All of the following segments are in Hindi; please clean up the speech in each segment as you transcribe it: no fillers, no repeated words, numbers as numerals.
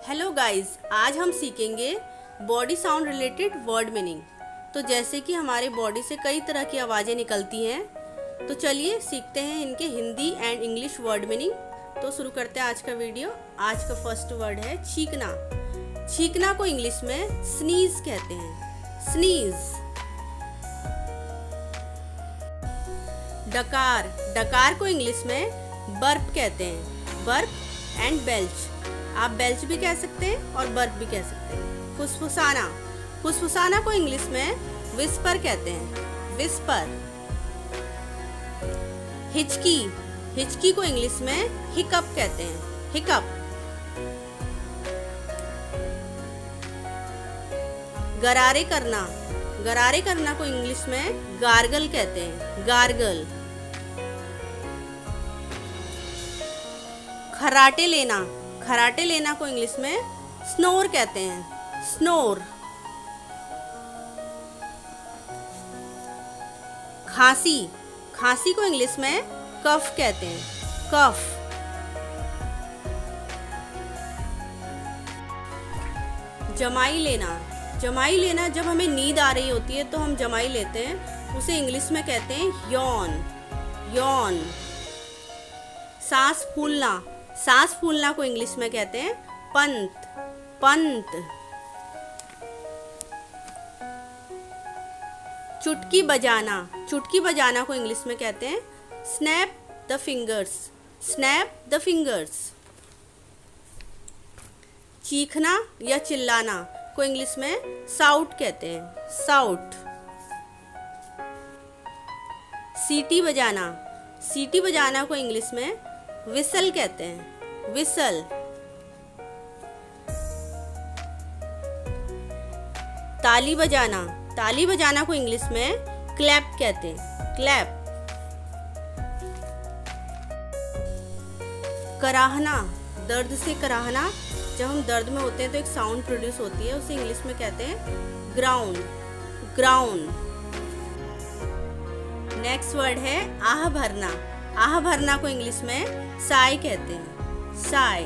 हेलो गाइस, आज हम सीखेंगे body sound related word meaning. तो जैसे कि हमारे बॉडी से कई तरह की आवाज़ें निकलती हैं, तो चलिए सीखते हैं इनके Hindi and English word meaning. तो शुरू करते हैं आज का वीडियो। आज का फर्स्ट वर्ड है छींकना। छींकना को इंग्लिश में स्नीज कहते हैं, स्नीज। डकार, डकार को इंग्लिश में बर्प कहते हैं, बर्प एंड बेल्च। आप बेल्च भी कह सकते हैं और बर्प भी कह सकते हैं। फुसफुसाना, फुसफुसाना को इंग्लिश में विस्पर कहते हैं, विस्पर। हिचकी, हिचकी को इंग्लिश में हिकअप कहते हैं, हिकअप। गरारे करना, गरारे करना को इंग्लिश में गार्गल कहते हैं, गार्गल। खर्राटे लेना, खर्राटे लेना को इंग्लिश में स्नोर कहते हैं, स्नोर। खांसी, खांसी को इंग्लिश में कफ कहते हैं, कफ। जमाई लेना, जमाई लेना जब हमें नींद आ रही होती है तो हम जमाई लेते हैं, उसे इंग्लिश में कहते हैं यॉन, यॉन। सांस फूलना, सांस फूलना को इंग्लिश में कहते हैं पंत, पंत। चुटकी बजाना, चुटकी बजाना को इंग्लिश में कहते हैं snap the fingers, snap the fingers. चीखना या चिल्लाना को इंग्लिश में साउट कहते हैं, साउट। सीटी बजाना, सीटी बजाना को इंग्लिश में विसल कहते हैं, विसल। ताली बजाना, ताली बजाना को इंग्लिश में क्लैप कहते हैं, क्लैप। कराहना, दर्द से कराहना, जब हम दर्द में होते हैं तो एक साउंड प्रोड्यूस होती है, उसे इंग्लिश में कहते हैं ग्राउंड, ग्राउंड। नेक्स्ट वर्ड है आह भरना, आह भरना को इंग्लिश में साय कहते हैं, साय।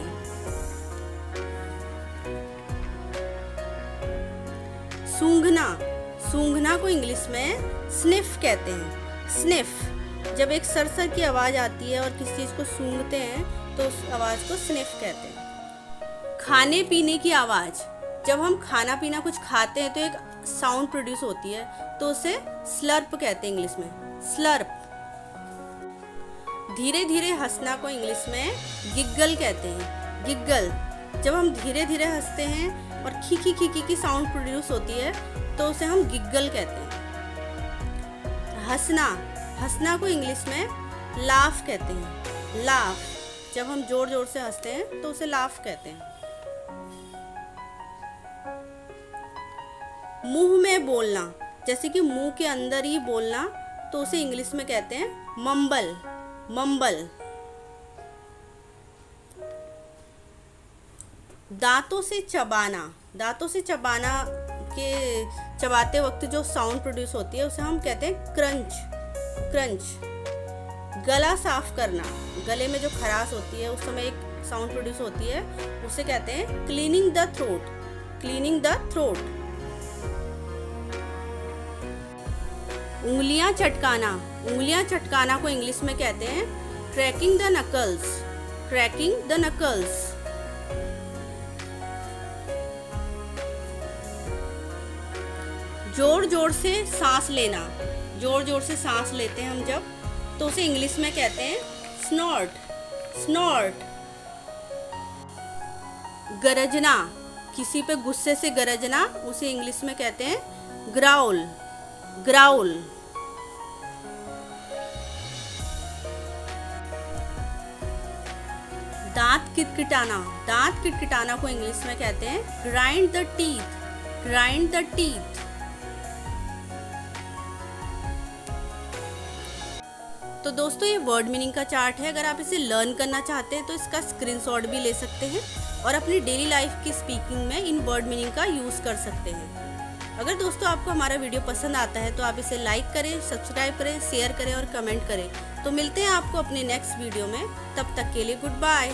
सूंघना, सूंघना को इंग्लिश में स्निफ कहते हैं, स्निफ। जब एक सरसर की आवाज आती है और किसी चीज को सूंघते हैं तो उस आवाज को स्निफ कहते हैं। खाने पीने की आवाज, जब हम खाना पीना कुछ खाते हैं तो एक साउंड प्रोड्यूस होती है, तो उसे स्लर्प कहते हैं, इंग्लिश में स्लर्प। धीरे धीरे हंसना को इंग्लिश में गिग्गल कहते हैं, गिग्गल। जब हम धीरे धीरे हंसते हैं और खीखी खीखी की साउंड प्रोड्यूस होती है तो उसे हम गिग्गल कहते हैं। हंसना, हंसना को इंग्लिश में लाफ कहते हैं, लाफ। जब हम जोर जोर से हंसते हैं तो उसे लाफ कहते हैं। मुंह में बोलना, जैसे कि मुंह के अंदर ही बोलना, तो उसे इंग्लिश में कहते हैं मम्बल, मम्बल। दांतों से चबाना, दांतों से चबाना के चबाते वक्त जो साउंड प्रोड्यूस होती है उसे हम कहते हैं क्रंच, क्रंच। गला साफ करना, गले में जो खराश होती है उस समय एक साउंड प्रोड्यूस होती है, उसे कहते हैं cleaning the throat, cleaning the throat. उंगलियां चटकाना, उंगलियां चटकाना को इंग्लिश में कहते हैं cracking the knuckles, cracking the knuckles. जोर जोर से सांस लेना, जोर जोर से सांस लेते हैं हम जब, तो उसे इंग्लिश में कहते हैं स्नॉर्ट, स्नॉर्ट। गरजना, किसी पे गुस्से से गरजना, उसे इंग्लिश में कहते हैं ग्राउल, ग्राउल। दांत किटकिटाना, दांत किटकिटाना को इंग्लिश में कहते हैं grind the teeth, grind the teeth. तो दोस्तों, ये वर्ड मीनिंग का चार्ट है। अगर आप इसे लर्न करना चाहते हैं तो इसका स्क्रीनशॉट भी ले सकते हैं और अपनी डेली लाइफ की स्पीकिंग में इन वर्ड मीनिंग का यूज कर सकते हैं। अगर दोस्तों आपको हमारा वीडियो पसंद आता है तो आप इसे लाइक करें, सब्सक्राइब करें, शेयर करें और कमेंट करें। तो मिलते हैं आपको अपने नेक्स्ट वीडियो में, तब तक के लिए गुड बाय।